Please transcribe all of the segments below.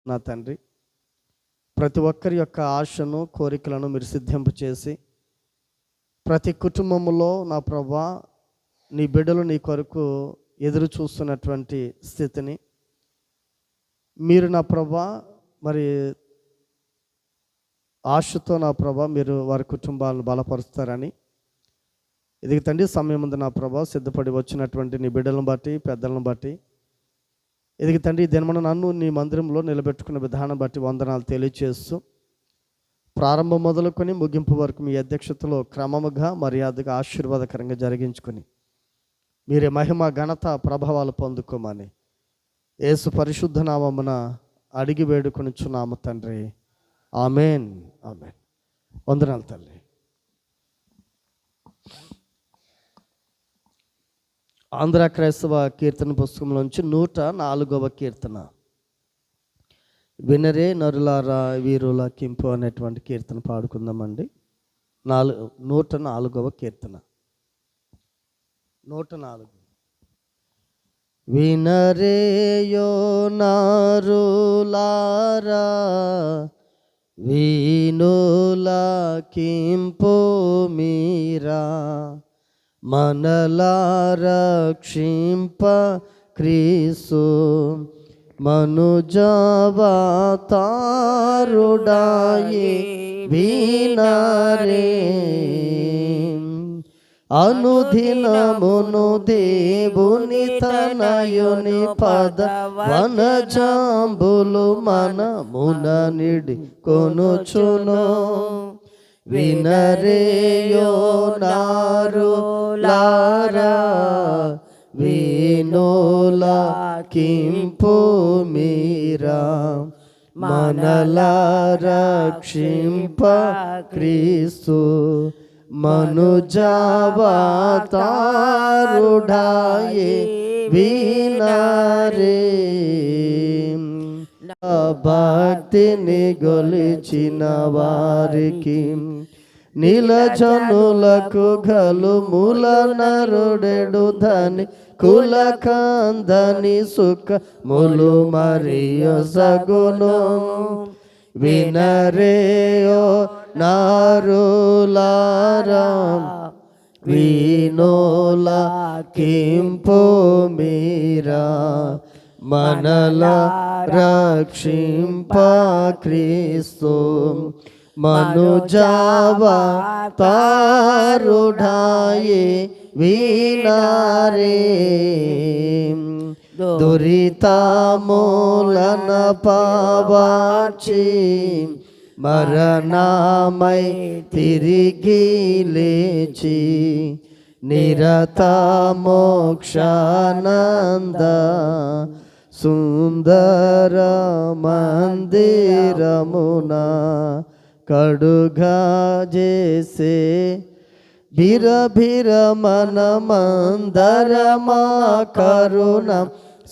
నా తండ్రి, ప్రతి ఒక్కరి యొక్క ఆశను కోరికలను మీరు సిద్ధింపు చేసి ప్రతి కుటుంబంలో నా ప్రభా నీ బిడ్డలు నీ కొరకు ఎదురు చూస్తున్నటువంటి స్థితిని మీరు నా ప్రభా మరి ఆశతో నా ప్రభా మీరు వారి కుటుంబాలను బలపరుస్తారని ఇది తండ్రి సమయం ముందు నా ప్రభా సిద్ధపడి వచ్చినటువంటి నీ బిడ్డలను బట్టి పెద్దలను బట్టి ఇది తండ్రి దినమన నన్ను నీ మందిరంలో నిలబెట్టుకున్న విధానం బట్టి వందనాలు తెలియచేస్తూ ప్రారంభం మొదలుకొని ముగింపు వరకు మీ అధ్యక్షతలో క్రమముగా మర్యాదగా ఆశీర్వాదకరంగా జరిగించుకొని మీరే మహిమ ఘనత ప్రభావాలు పొందుకోమని యేసు పరిశుద్ధ నామమున అడిగి వేడుకొనిచున్నాము తండ్రి. Amen amen. వందనాలు తల్లి. ఆంధ్ర క్రైస్తవ కీర్తన పుస్తకంలోంచి 104వ కీర్తన, వినరే నరులారా వీరుల కింపు అనేటువంటి కీర్తన పాడుకుందామండి. 104వ కీర్తన. 104. వినరేయో నరులారా వీనుల కింపు మీరా మనలా రక్షింప క్రీస్తు మనుజావతారుడాయి వినరే అనుదినమును దేవుని తనయుని పద వనజాంబులు మనమున నిడి కొనుచును. వినరేయో నరులారా వీనుల కింపు మీరా మనలా రక్షింప క్రీస్తు మనుజావతారుడాయి వినరే భక్తిని గొలిచిన వారికి నీలజనులకు గలు మూల నరుడెడు ధని కుల కందని సుఖ ములు మరియ సగును. వినరేయో నరులారా వీనుల కింపు మీరా మనలా రక్షింప క్రీస్తు మనుజావతారుడాయి వినరే దురితమూలన పావాచి మరణమై తిరిగి లేచి నిరత మోక్షానంద సుందర మందిరమున కడుగా చేసే బిరభిర మన మందరమా కరుణ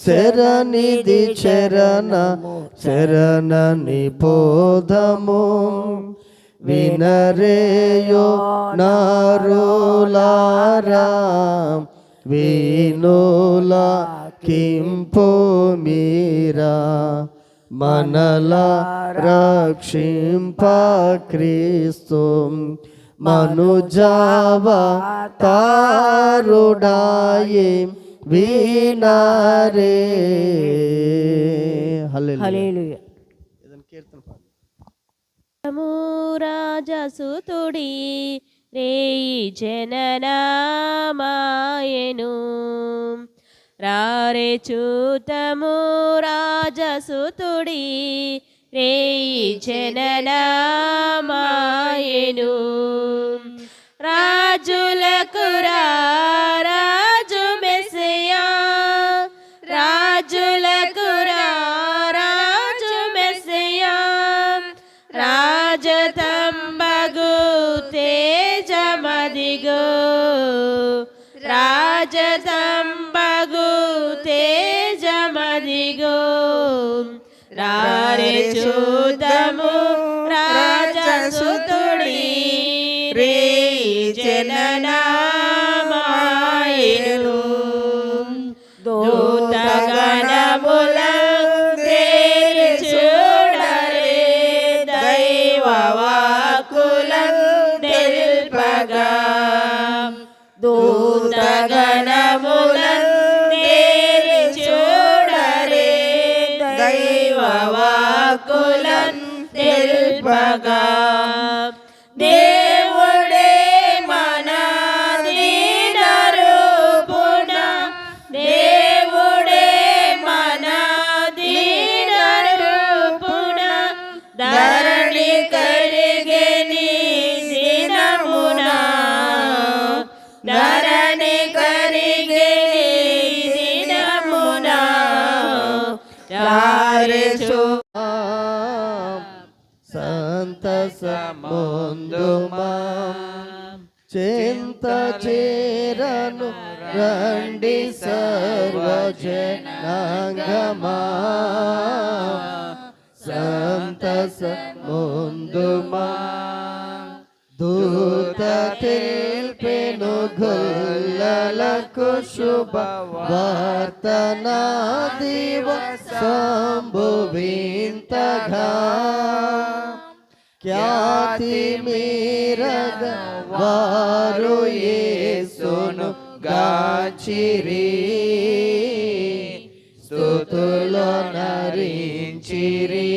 శరణిది శరణ నిపోధము. వినరేయో నరులారా వీనుల కింపు మీరా మనలా రక్షింప క్రీస్తు మనుజావతారుడాయి వినరే. హల్లెలూయా. రాజసుతుడి రేయి జననామాయను రారే చూతము రాజసుతుడి రేయి జననామాయను రాజులకు రాజు మెస్సియా రాజులకు రాజు మెస్సియా రాజతంబగు తేజమదిగో రాజతంబగు తేజమదిగో రారే చూతము రాజసుతుడి రే జననామాయను దూతగణముల తేజు వాక్కులను తెలుపగా దేవుడే మన దీనరూపున దేవుడే మన దీనరూపున ధరణి కరిగెని దినమున ధరణి కరిగెని దినమున చారెసు సంతసముందుమా చింత చేరను రండి సర్వజనాంగమా సంతసముందుమా దూత తెల్పెను గొల్లలకు శుభ వార్తనా దివ సంభువింతగా ఖ్యాతి మీరగ వారు యేసును గాచిరి స్తుతులో నరించిరి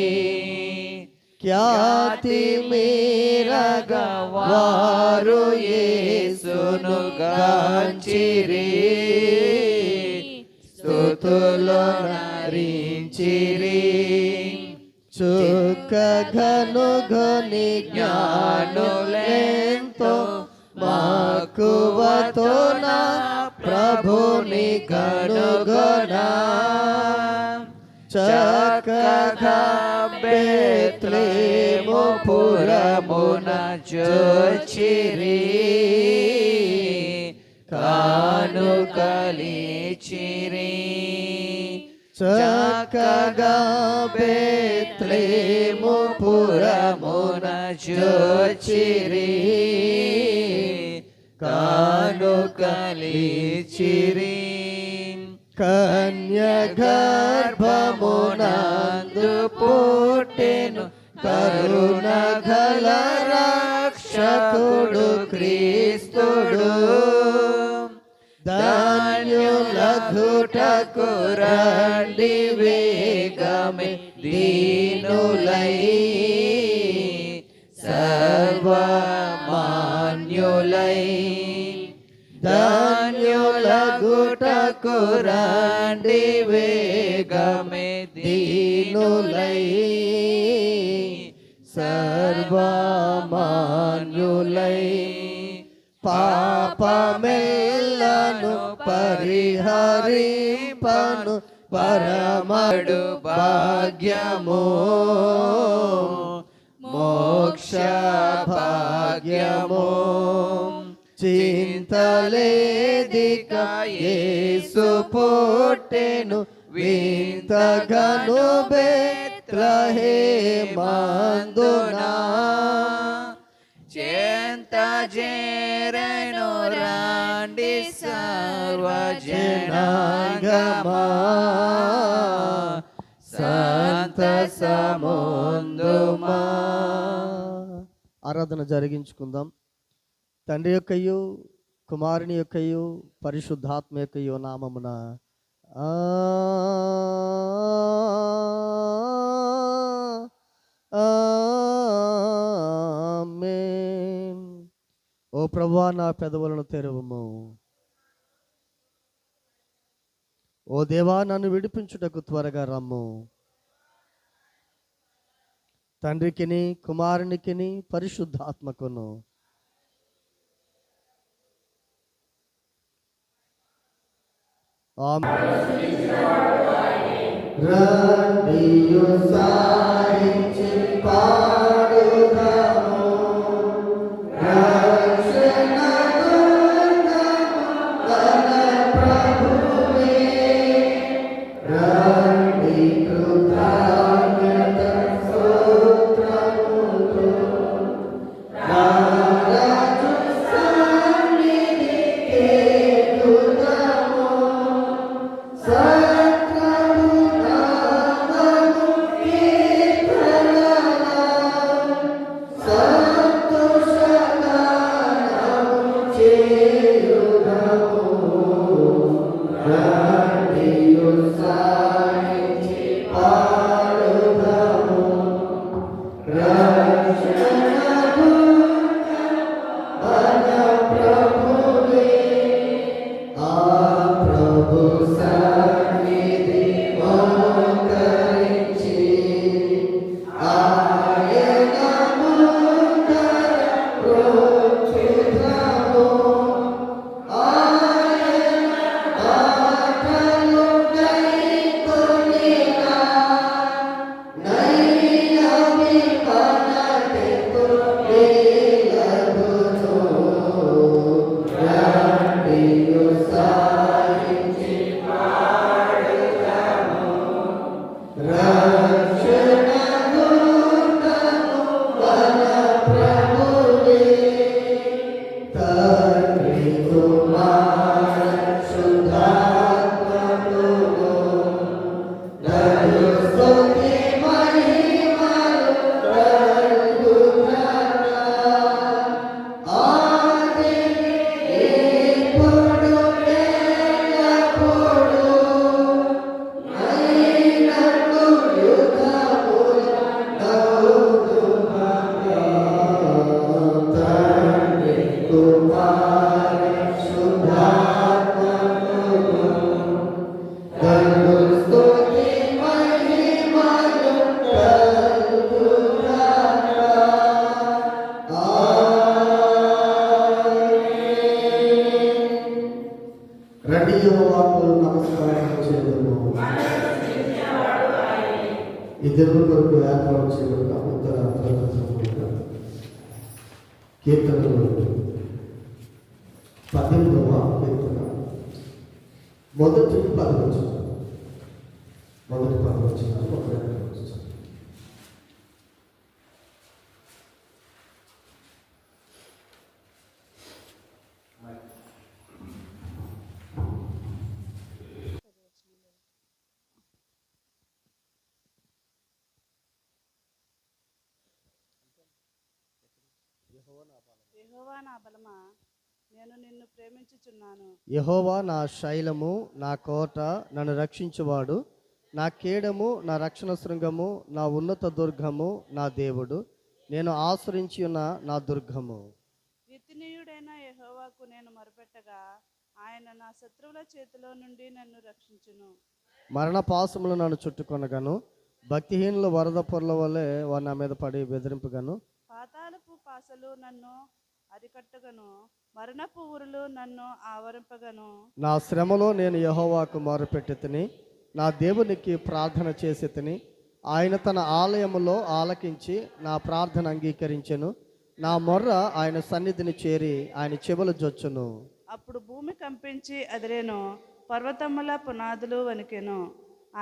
ఖ్యాతి మీరగ వారు యేసును గాచిరి స్తుతులో నరించిరి చుక్క ఘనుగని జ్ఞానులెంతో మక్కువతో నా ప్రభుని కనుగొనా చక్కగా బెత్లెహేము పురమున జోచిరి కానుకలిచిరి చక్కగా బెత్లెహేము పురమున జోచిరి కానుకలిచిరి కన్య గర్భమునందు పుట్టెను కరుణ గల రక్షకుడు క్రీస్తుడు ధన్యులగుటకు రండి వేగమే దీనులై సర్వమాన్యులై ధన్యులగుటకు రండి వేగమే దీనులై సర్వమాన్యులై పాపమెల్లను పరిహరింపను పరమడు భాగ్యము మోక్ష భాగ్యము చింతలేదిక యేసు పుట్టెను వింతగను బెత్లెహేమందునా చెంత చేరెను రండి సర్వజనాంగమా సంతసముందుమా. ఆరాధన జరిగించుకుందాం. తండ్రి యొక్కయు కుమారుని యొక్కయు పరిశుద్ధాత్మ యొక్కయు నామమున ఆమేన్. ఓ ప్రభువా నా పెదవులను తెరవుము. ఓ దేవా నన్ను విడిపించుటకు త్వరగా రమ్ము. తండ్రికిని కుమారునికిని పరిశుద్ధాత్మకును రండి యెహోవాకు నమస్కారం చేద్దాము. ఈ దినము కొరకు ఏర్పాటు చేయబడిన ఉత్తర కీర్తనలు 18వ కీర్తన మొదటి 10 వచనం. మొదటి 10 వచనాలు ఒక యెహోవా నా బలమా, నేను నిన్ను ప్రేమించుచున్నాను. యెహోవా నా శైలము, నా కోట, నన్ను రక్షించువాడు, నా కేడము, నా రక్షణ శృంగము, నా ఉన్నత దుర్గము, నా దేవుడు, నేను ఆశ్రయించి ఉన్న నా దుర్గము. నిత్యనీయుడైన యెహోవాకు నేను మొరపెట్టగా ఆయన నా శత్రువుల చేతిలో నుండి నన్ను రక్షించును. మరణ పాశములు నన్ను చుట్టుకొనగాను, భక్తిహీనులు వరద పొరల వలె వారు నా మీద పడి బెదిరింపుగాను, పాతాళపు పాసలు నన్ను అరికట్టగను, మరణపు ఊరులు నన్ను ఆవరింపగను. నా శ్రమలో నేను యెహోవాకు మొరపెట్టి తిని, నా దేవునికి ప్రార్థన చేసి తిని, ఆయన తన ఆలయములో ఆలకించి నా ప్రార్థన అంగీకరించెను. నా మొర్ర ఆయన సన్నిధిని చేరి ఆయన చెవులు జొచ్చును. అప్పుడు భూమి కంపించి అదిరేను, పర్వతముల పునాదులు వణికెను.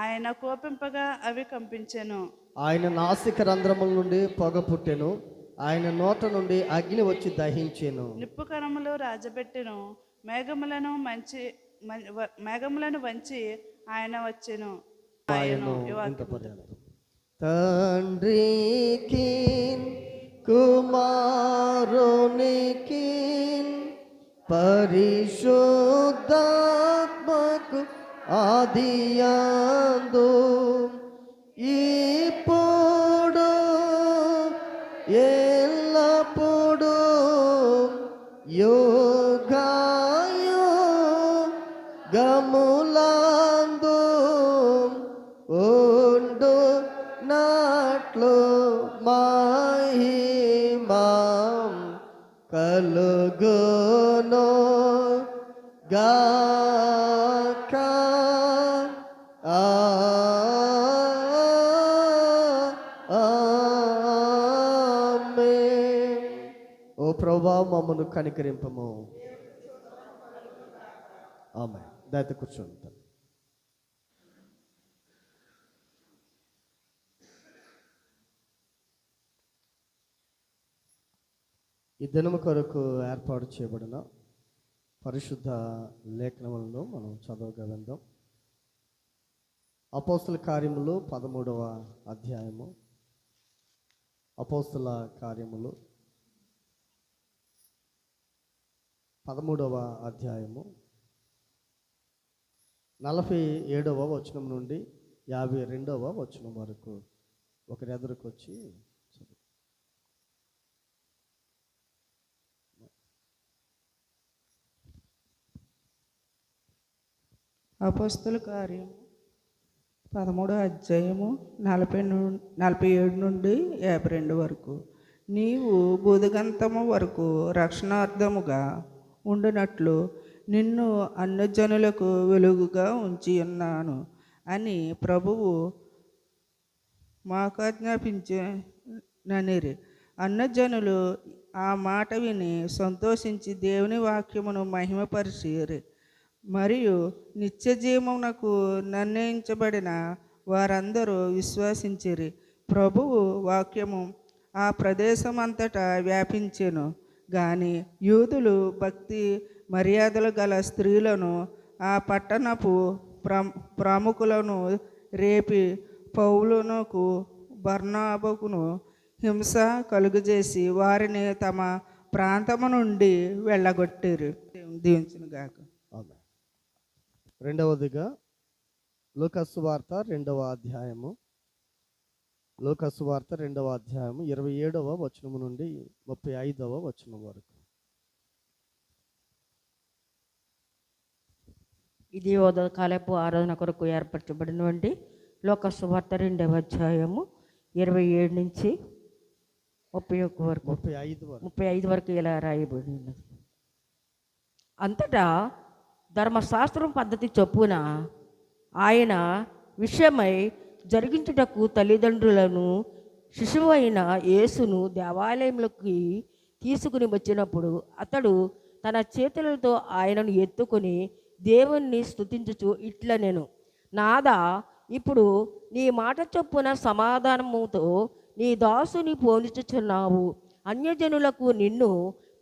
ఆయన కోపింపగా అవి కంపించెను. ఆయన నాసిక రంధ్రముల నుండి పొగ పుట్టెను, ఆయన నోట నుండి అగ్ని వచ్చి దహించెను. నిప్పు కణములు రాజబెట్టెను, మేఘములను వంచి ఆయన వచ్చెను. తండ్రికి కుమారునికి పరిశుద్ధాత్మకు ఆదియందు ఇప్పుడు ఎల్లప్పుడు యుగములందు ఉండు నాట్లు మహిమం కలుగును గాక. ఓ ప్రభువా, మమ్మను కనికరింపము. ఆమేన్. దయతో కూర్చోండి. ఈ దినము కొరకు ఏర్పాటు చేయబడిన పరిశుద్ధ లేఖనములను మనం చదవగా వెళ్దాం. అపోస్తుల కార్యములు 13వ అధ్యాయము. అపోస్తుల కార్యములు 13వ అధ్యాయము 47వ వచనం నుండి 52వ వచనం వరకు ఒకరి ఎదురుకు వచ్చి అపోస్తుల కార్యం 13వ అధ్యాయము 47 నుండి 52 వరకు. నీవు బుధగంతము వరకు రక్షణార్థముగా ఉండునట్లు నిన్ను అన్యజనులకు వెలుగుగా ఉంచి ఉన్నాను అని ప్రభువు మాకు ననిరి. అన్యజనులు ఆ మాట విని సంతోషించి దేవుని వాక్యమును మహిమపరిచిరి. మరియు నిత్య జీవమునకు నిర్ణయించబడిన వారందరూ విశ్వసించిరి. ప్రభువు వాక్యము ఆ ప్రదేశమంతటా వ్యాపించెను. గాని యూదులు భక్తి మర్యాదలు గల స్త్రీలను ఆ పట్టణపు ప్రముఖులను రేపి పౌలునకు బర్నాబకును హింస కలుగజేసి వారిని తమ ప్రాంతము నుండి వెళ్ళగొట్టారు. దీవించును గాక. ఆమేన్. రెండవదిగా లూకాసు వార్త 2వ అధ్యాయము. లూకాసు వార్త 2వ అధ్యాయము 27వ వచనము నుండి 35వ వచనం వరకు. ఇది ఉదయకాలపు ఆరాధన కొరకు ఏర్పరచబడినటువంటి లోకాసు వార్త 2వ అధ్యాయము 27 నుంచి 31 వరకు 35 వరకు ఇలా రాయబడి ఉన్నది. అంతటా ధర్మశాస్త్రం పద్ధతి చొప్పున ఆయన విషయమై జరిగించుటకు తల్లిదండ్రులను శిశువు అయిన యేసును దేవాలయంలోకి తీసుకుని వచ్చినప్పుడు అతడు తన చేతులతో ఆయనను ఎత్తుకొని దేవుణ్ణి స్తుతించుచు ఇట్లా నేను నాదా ఇప్పుడు నీ మాట చొప్పున సమాధానముతో నీ దాసుని పోనిచుచున్నావు. అన్యజనులకు నిన్ను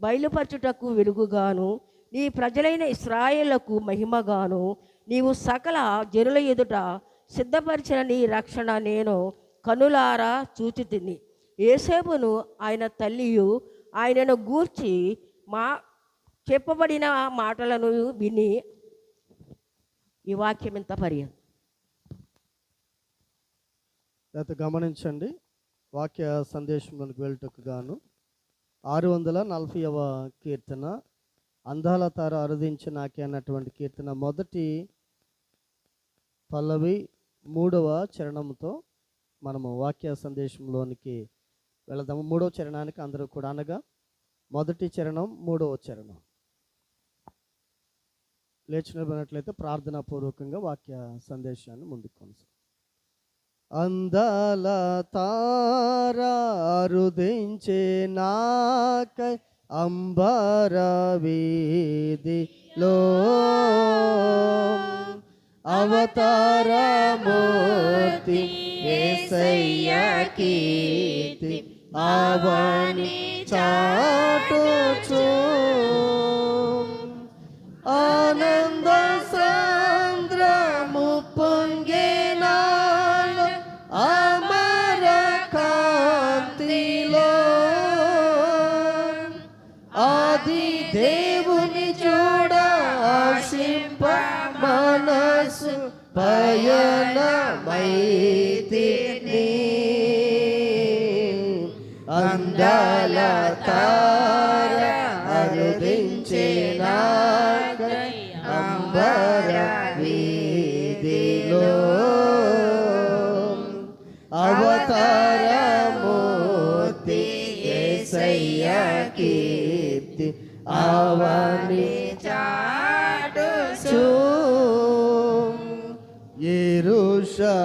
బయలుపరచుటకు వెలుగుగాను నీ ప్రజలైన ఇశ్రాయేలుకు మహిమగాను నీవు సకల జనుల ఎదుట సిద్ధపరిచిన నీ రక్షణ నేను కనులారా చూచితిని. యోసేపును ఆయన తల్లియు ఆయనను గూర్చి చెప్పబడిన మాటలను విని ఈ వాక్యం ఎంత పర్యంతం. గమనించండి. వాక్య సందేశంలోకి వెళ్ళటకు గాను 640వ కీర్తన అందాల తార అరుదించి నాకే అన్నటువంటి కీర్తన మొదటి పల్లవి 3వ చరణంతో మనము వాక్య సందేశంలోనికి వెళదాము. 3వ చరణానికి అందరూ కూడా అనగా మొదటి చరణం 3వ చరణం లేచినట్లయితే ప్రార్థనాపూర్వకంగా వాక్య సందేశాన్ని ముందుకు కొనసాగు. అందాల తార అరుదించే నాకై అంబర వీధిలో అవతారమూర్తి యేసయ్య కీర్తి అవని చాటుచు ఆనంద సాంద్రము పొంగెనాలో అమర కాంతిలో ఆది దేవుని చూడ ఆశింప మనసు పయనమైతిని అందాల తార అరుదించే నాకై అంబర వీధిలో అవతారమూర్తి యేసయ్య కీర్తి అవని చాటుచు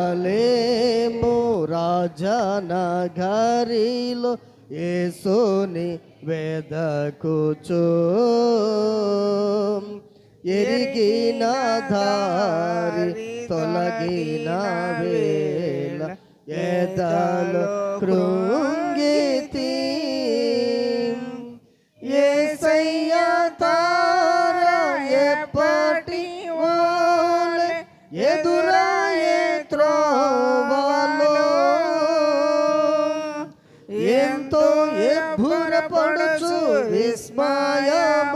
యెరూషలేము రాజనగరిలో యేసుని వెదకుచు ఎరిగిన దారి తొలగిన వేళ ఎదలో కృంగితి యేసయ్య తార ఎప్పటి వలె ఎదురాయే త్రోవలో ఎంతో ఎబ్బురపడుచు విస్మయముందుచు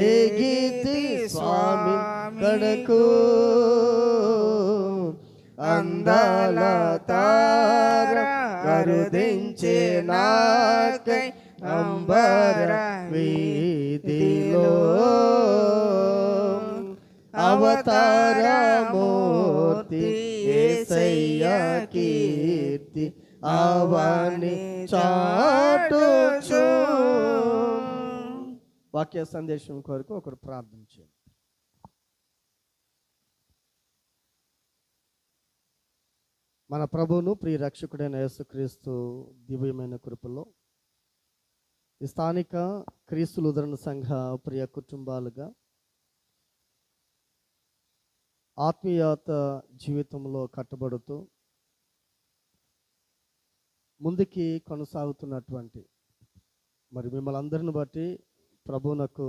ఎగితి స్వామి కడకు అందాల తార కరుదించే నాకై అంబర వీధిలో అవతారమూర్తి యేసయ్య కీర్తి అవని చాటుచు. వాక్య సందేశం కొరకు ఒకరు ప్రార్థన చేయండి. మన ప్రభువును ప్రియ రక్షకుడైన యేసుక్రీస్తు దివ్యమైన కృపలో ఈ స్థానిక క్రీస్తు లూథరన్ సంఘ ప్రియ కుటుంబాలుగా ఆత్మీయత జీవితంలో కట్టబడుతూ ముందుకి కొనసాగుతున్నటువంటి మరి మిమ్మల్ని అందరిని బట్టి ప్రభువునకు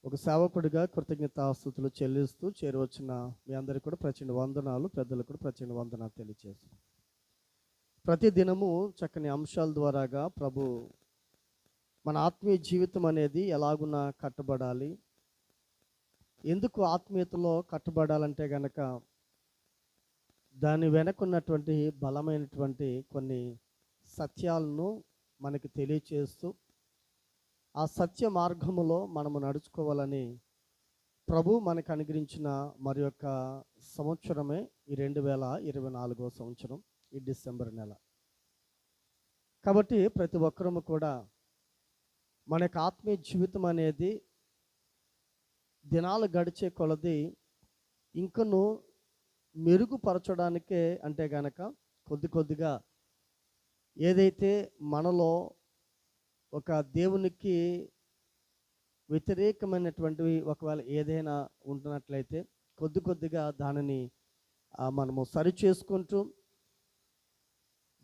ఒక సేవకుడిగా కృతజ్ఞతాస్తుతులు చెల్లిస్తూ చేరువచ్చిన మీ అందరికీ కూడా ప్రచండ వందనాలు, పెద్దలకు కూడా ప్రచండ వందనాలు తెలియజేస్తాం. ప్రతి దినము చక్కని అంశాల ద్వారాగా ప్రభు మన ఆత్మీయ జీవితం అనేది ఎలాగున్నా కట్టబడాలి, ఎందుకు ఆత్మీయతలో కట్టబడాలంటే గనక దాని వెనకున్నటువంటి బలమైనటువంటి కొన్ని సత్యాలను మనకి తెలియచేస్తూ ఆ సత్య మార్గములో మనము నడుచుకోవాలని ప్రభు మనకు అనుగ్రహించిన మరి యొక్క సంవత్సరమే ఈ 2024 సంవత్సరం, ఈ డిసెంబర్ నెల. కాబట్టి ప్రతి ఒక్కరము కూడా మన యొక్క ఆత్మీయ జీవితం అనేది దినాలు గడిచే కొలది ఇంకను మెరుగుపరచడానికే అంటే గనక కొద్దిగా ఏదైతే మనలో ఒక దేవునికి వ్యతిరేకమైనటువంటివి ఒకవేళ ఏదైనా ఉంటున్నట్లయితే కొద్దిగా దానిని మనము సరి చేసుకుంటూ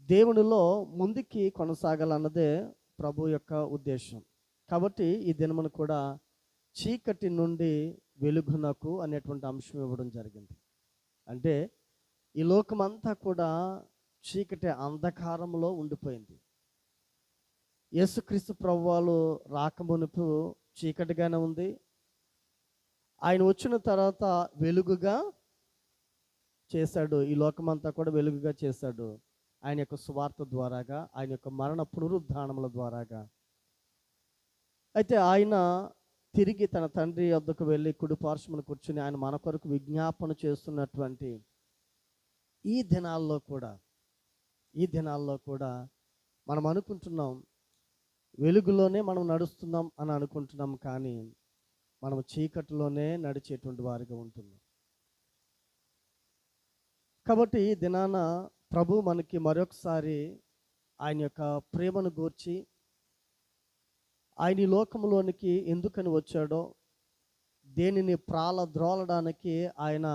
దేవునిలో ముందుకి కొనసాగాలన్నదే ప్రభు యొక్క ఉద్దేశం. కాబట్టి ఈ దినమును కూడా చీకటి నుండి వెలుగునకు అనేటువంటి అంశం ఇవ్వడం జరిగింది. అంటే ఈ లోకమంతా కూడా చీకటి అంధకారంలో ఉండిపోయింది. యేసుక్రీస్తు ప్రభువాలు రాకమునుపు చీకటిగానే ఉంది, ఆయన వచ్చిన తర్వాత వెలుగుగా చేశాడు, ఈ లోకమంతా కూడా వెలుగుగా చేశాడు ఆయన యొక్క సువార్త ద్వారాగా, ఆయన యొక్క మరణ పునరుద్ధానముల ద్వారాగా. అయితే ఆయన తిరిగి తన తండ్రి వద్దకు వెళ్ళి కుడి పార్శ్వమున కూర్చుని ఆయన మన కొరకు విజ్ఞాపన చేస్తున్నటువంటి ఈ దినాల్లో కూడా మనం అనుకుంటున్నాం వెలుగులోనే మనం నడుస్తున్నాం అని అనుకుంటున్నాం, కానీ మనం చీకటిలోనే నడిచేటువంటి వారిగా ఉంటున్నాం. కాబట్టి ఈ దినాన ప్రభు మనకి మరొకసారి ఆయన యొక్క ప్రేమను గూర్చి, ఆయన ఈ లోకంలోనికి ఎందుకని వచ్చాడో, దేనిని ప్రాలద్రోలడానికి ఆయన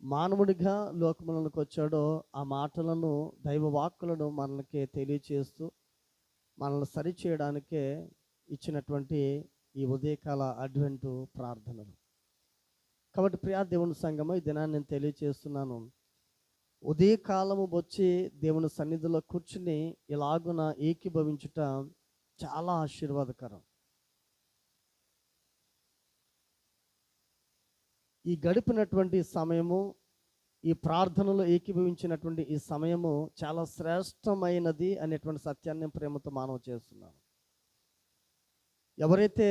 మానవుడిగా లోకములోనికి వచ్చాడో ఆ మాటలను, దైవ వాక్కులను మనకి తెలియచేస్తూ మనల్ని సరిచేయడానికే ఇచ్చినటువంటి ఈ ఉదయకాల అడ్వెంటు ప్రార్థనలు. కాబట్టి ప్రియా దేవుని సంఘము, ఈ దినాన్ని నేను తెలియచేస్తున్నాను, ఉదయకాలము వచ్చి దేవుని సన్నిధిలో కూర్చుని ఇలాగున ఏకీభవించుట చాలా ఆశీర్వాదకరం. ఈ గడిపినటువంటి సమయము, ఈ ప్రార్థనలో ఏకీభవించినటువంటి ఈ సమయము చాలా శ్రేష్టమైనది అనేటువంటి సత్యాన్ని ప్రేమతో మనవి చేస్తున్నాను. ఎవరైతే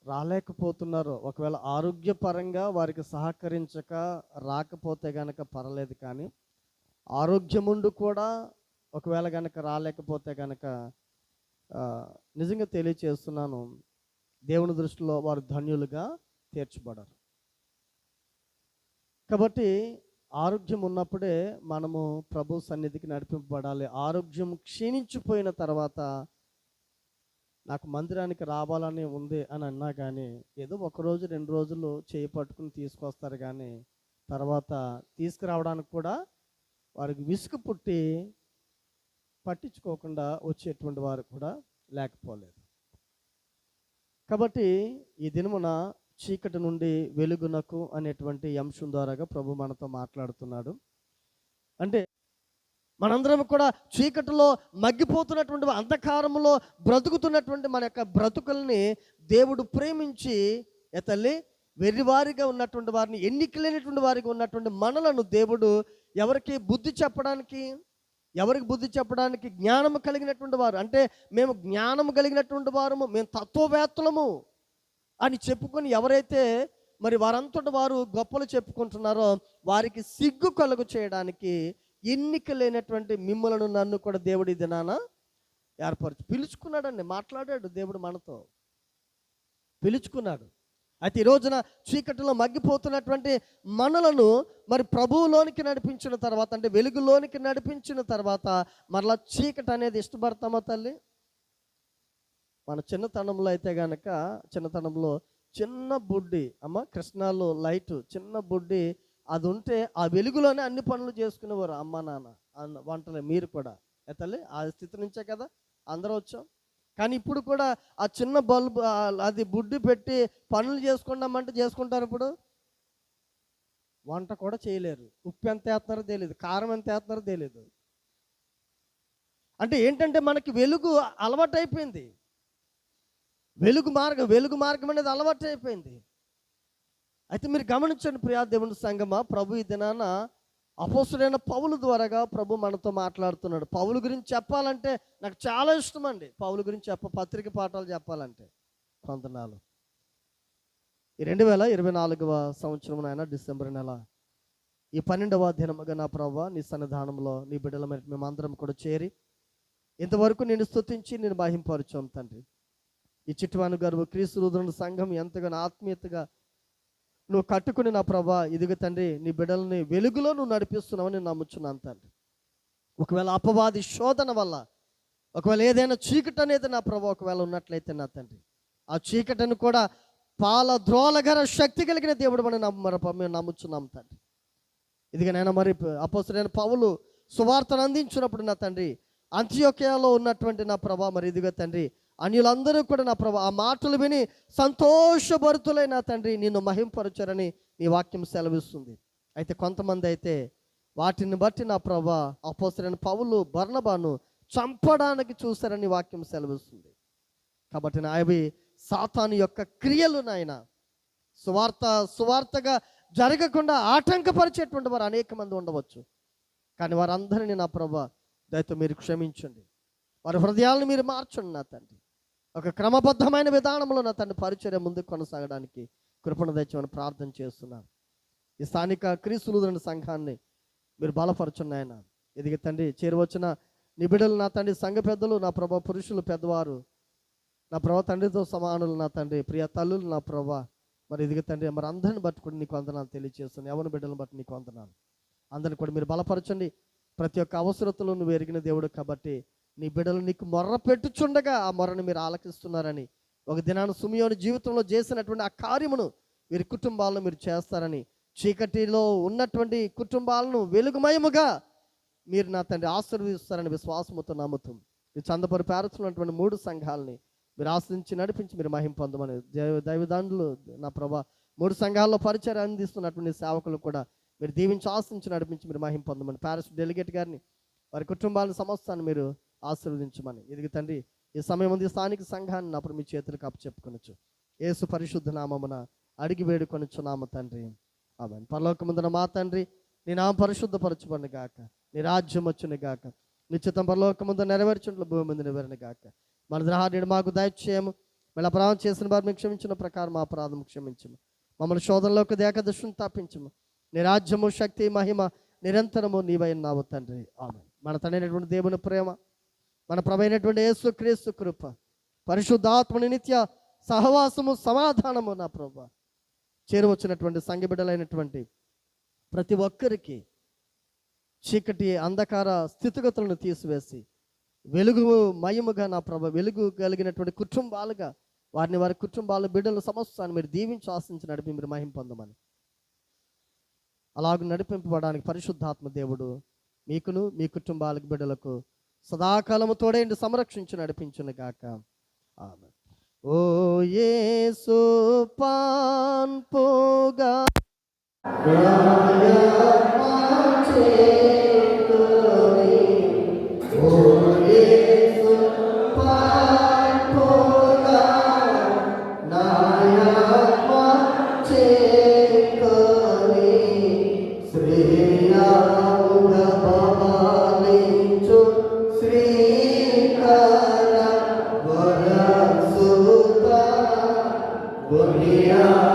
రాలేకపోతున్నారో, ఒకవేళ ఆరోగ్యపరంగా వారికి సహకరించక రాకపోతే గనక పర్లేదు, కానీ ఆరోగ్యముండు కూడా ఒకవేళ గనక రాలేకపోతే గనక నిజంగా తెలియచేస్తున్నాను, దేవుని దృష్టిలో వారు ధన్యులుగా తీర్చబడరు. కాబట్టి ఆరోగ్యం ఉన్నప్పుడే మనము ప్రభు సన్నిధికి నడిపింపబడాలి. ఆరోగ్యం క్షీణించిపోయిన తర్వాత నాకు మందిరానికి రావాలని ఉంది అని అన్నా కానీ ఏదో 1 రోజు 2 రోజులు చేయి పట్టుకుని తీసుకొస్తారు, కానీ తర్వాత తీసుకురావడానికి కూడా వారికి విసుగు పుట్టి పట్టించుకోకుండా వచ్చేటువంటి వారు కూడా లేకపోలేదు. కాబట్టి ఈ దినమున చీకటి నుండి వెలుగునకు అనేటువంటి అంశం ద్వారాగా ప్రభు మనతో మాట్లాడుతున్నాడు. అంటే మనందరం కూడా చీకటిలో మగ్గిపోతున్నటువంటి అంధకారంలో బ్రతుకుతున్నటువంటి మన యొక్క బ్రతుకుల్ని దేవుడు ప్రేమించి, తల్లి వెర్రివారిగా ఉన్నటువంటి వారిని, ఎన్నికలేనటువంటి వారిగా ఉన్నటువంటి మనలను దేవుడు ఎవరికి బుద్ధి చెప్పడానికి జ్ఞానము కలిగినటువంటి వారు, అంటే మేము జ్ఞానము కలిగినటువంటి వారము, మేము తత్వవేత్తలము అని చెప్పుకొని ఎవరైతే మరి వారంతటి వారు గొప్పలు చెప్పుకుంటున్నారో వారికి సిగ్గు కలుగు చేయడానికి ఎన్నిక లేనటువంటి మిమ్మలను నన్ను కూడా దేవుడి దినాన పిలుచుకున్నాడండి. మాట్లాడాడు దేవుడు, మనతో పిలుచుకున్నాడు. అయితే ఈ రోజున చీకటిలో మగ్గిపోతున్నటువంటి మనలను మరి ప్రభువులోనికి నడిపించిన తర్వాత, అంటే వెలుగులోనికి నడిపించిన తర్వాత మరలా చీకటి అనేది ఇష్టపడతామా తల్లి? మన చిన్నతనంలో అయితే గనక, చిన్నతనంలో చిన్న బుడ్డి అమ్మ కృష్ణాలో లైట్ చిన్న బుడ్డి అది ఉంటే ఆ వెలుగులోనే అన్ని పనులు చేసుకునేవారు అమ్మ నాన్న వంటలే. మీరు కూడా తల్లి ఆ స్థితి నుంచే కదా అందరూ వచ్చాం. కానీ ఇప్పుడు కూడా ఆ చిన్న బల్బు అది బుడ్డి పెట్టి పనులు చేసుకున్నామంటే చేసుకుంటారు. ఇప్పుడు వంట కూడా చేయలేరు. ఉప్పు ఎంత వేస్తున్నారో తెలియదు, కారం ఎంత వేస్తున్నారో తెలియదు. అంటే ఏంటంటే మనకి వెలుగు అలవాటు అయిపోయింది. వెలుగు మార్గం అనేది అలవాటు అయిపోయింది. అయితే మీరు గమనించండి ప్రియా దేవుని సంగమా, ప్రభు ఈ దినాన అపోస్తుడైన పౌలు ద్వారాగా ప్రభు మనతో మాట్లాడుతున్నాడు. పౌలు గురించి చెప్పాలంటే నాకు చాలా ఇష్టం అండి. పౌలు గురించి పత్రిక పాఠాలు చెప్పాలంటే కొంతనాలు ఈ 2024వ సంవత్సరం అయినా డిసెంబర్ నెల ఈ 12వ దినముగా నా ప్రభు నీ సన్నిధానంలో నీ బిడ్డల మీద మేమందరం కూడా చేరి ఇంతవరకు నేను స్తుతించి నేను మహింపరచాం తండ్రి. ఈ చిట్టువాను గారు క్రీస్తు రుద్రుని సంఘం ఎంతగానో ఆత్మీయతగా నువ్వు కట్టుకుని నా ప్రభా ఇదిగో తండ్రి నీ బిడ్డలని వెలుగులో నువ్వు నడిపిస్తున్నావని నేను నమ్ముచున్నాను తండ్రి. ఒకవేళ అపవాది శోధన వల్ల ఒకవేళ ఏదైనా చీకటి అనేది నా ప్రభా ఒకవేళ ఉన్నట్లయితే నా తండ్రి, ఆ చీకటిని కూడా పాల ద్రోలగర శక్తి కలిగిన దేవుడు మనం మేము నమ్ముచున్నాం తండ్రి. ఇదిగనైనా మరి అపోస్తలుడైన పౌలు సువార్తను అందించినప్పుడు నా తండ్రి అంతియోక్యలో ఉన్నటువంటి నా ప్రభా మరి ఇదిగో తండ్రి అన్యులందరూ కూడా నా ప్రభా ఆ మాటలు విని సంతోషభరితులై నా తండ్రి నిన్ను మహింపరచరని నీ వాక్యం సెలవిస్తుంది. అయితే కొంతమంది అయితే వాటిని బట్టి నా ప్రభా అపోస్తలుడైన పౌలు బర్నబాను చంపడానికి చూశారని వాక్యం సెలవిస్తుంది. కాబట్టి అవి సాతాను యొక్క క్రియలు నాయన సువార్తగా జరగకుండా ఆటంకపరిచేటువంటి వారు అనేక మంది ఉండవచ్చు. కానీ వారందరినీ నా ప్రభా దయతో మీరు క్షమించండి, వారి హృదయాలను మీరు మార్చండి నా తండ్రి. ఒక క్రమబద్ధమైన విధానంలో నా తండ్రి పరిచర్య ముందుకు కొనసాగడానికి కృపణ దయచేయమని ప్రార్థన చేస్తున్నాను. ఈ స్థానిక క్రీస్తు లుథరన్ సంఘాన్ని మీరు బలపరచండి ఆయన. ఎదిగి తండ్రి చేరువచ్చిన నీ బిడ్డలు నా తండ్రి సంఘ పెద్దలు నా ప్రభా పురుషులు పెద్దవారు నా ప్రభా తండ్రితో సమానులు నా తండ్రి ప్రియ తల్లులు నా ప్రభా మరి ఎదిగి తండ్రి మరి అందరిని బట్టి కూడా నీకు వందనాలు తెలియజేస్తున్నాను. ఎవరి బిడ్డలను బట్టి నీకు వందనాలు. అందరిని కూడా మీరు బలపరచండి. ప్రతి ఒక్క అవసరతలో నువ్వు ఎరిగిన దేవుడు కాబట్టి నీ బిడ్డలు నీకు మొర్ర పెట్టుచుండగా ఆ మొర్రను మీరు ఆలకిస్తున్నారని, ఒక దినాన్ని సుమియోని జీవితంలో చేసినటువంటి ఆ కార్యమును వీరి కుటుంబాలను మీరు చేస్తారని, చీకటిలో ఉన్నటువంటి కుటుంబాలను వెలుగుమయముగా మీరు నా తండ్రి ఆశీర్వదిస్తారని విశ్వాసముతో నమ్ముతూ ఈ చందపరి పేరుతున్నటువంటి 3 సంఘాలని మీరు ఆశ్రయించి నడిపించి మీరు మహిమ పొందమని దైవదానులు నా ప్రభా 3 సంఘాల్లో పరిచయం అందిస్తున్నటువంటి సేవకులు కూడా మీరు దీవించి ఆశ్రయించి నడిపించి మీరు మహిమ పొందమని, ప్యారిస్ డెలిగేట్ గారిని వారి కుటుంబాలను సమస్తాన్ని మీరు ఆశీర్వదించమని ఎదిగి తండ్రి ఈ సమయం ఉంది స్థానిక సంఘాన్ని అప్పుడు మీ చేతులకు అప్పచెప్పుకొనొచ్చు యేసు పరిశుద్ధ నామమున అడిగి వేడుకొనుచున్నాము తండ్రి, ఆమేన్. పరలోకమందున మా తండ్రి నీ నామం పరిశుద్ధపరచుబడును గాక, నీ రాజ్యం వచ్చును గాక, నీ చిత్తం పరలోకమందు నెరవేర్చుంట్లు భూమి మీద నెరవేరును గాక. మన ద్రాహాన్ని మాకు దయచేయము, మళ్ళీ అపరాధం చేసిన వారు మీకు క్షమించిన ప్రకారం మా అపరాధం క్షమించము, మమ్మల్ని శోధనలోకి ఏకదృష్టిని తప్పించము, నీ రాజ్యము శక్తి మహిమ నిరంతరము నీవైనావు తండ్రి, ఆమేన్. మన తండ్రి దేవుని ప్రేమ, మన ప్రభువైనటువంటి యేసు క్రీస్తు కృప, పరిశుద్ధాత్మని నిత్య సహవాసము సమాధానము నా ప్రభువా చేరువచ్చినటువంటి సంఘ బిడ్డలైనటువంటి ప్రతి ఒక్కరికి చీకటి అంధకార స్థితిగతులను తీసివేసి వెలుగు మయముగా నా ప్రభు వెలుగు కలిగినటువంటి కుటుంబాలుగా వారిని వారి కుటుంబాల బిడ్డల సమస్తాన్ని మీరు దీవించి ఆశించి నడిపి మీరు మహిమ పొందమని, అలాగ నడిపింపబడడానికి పరిశుద్ధాత్మ దేవుడు మీకును మీ కుటుంబాలకు బిడ్డలకు సదాకాలము తోడేంటి సంరక్షించి నడిపించును గాక, ఆమేన్. ఓ యేసు పాన్పుగా Boniana,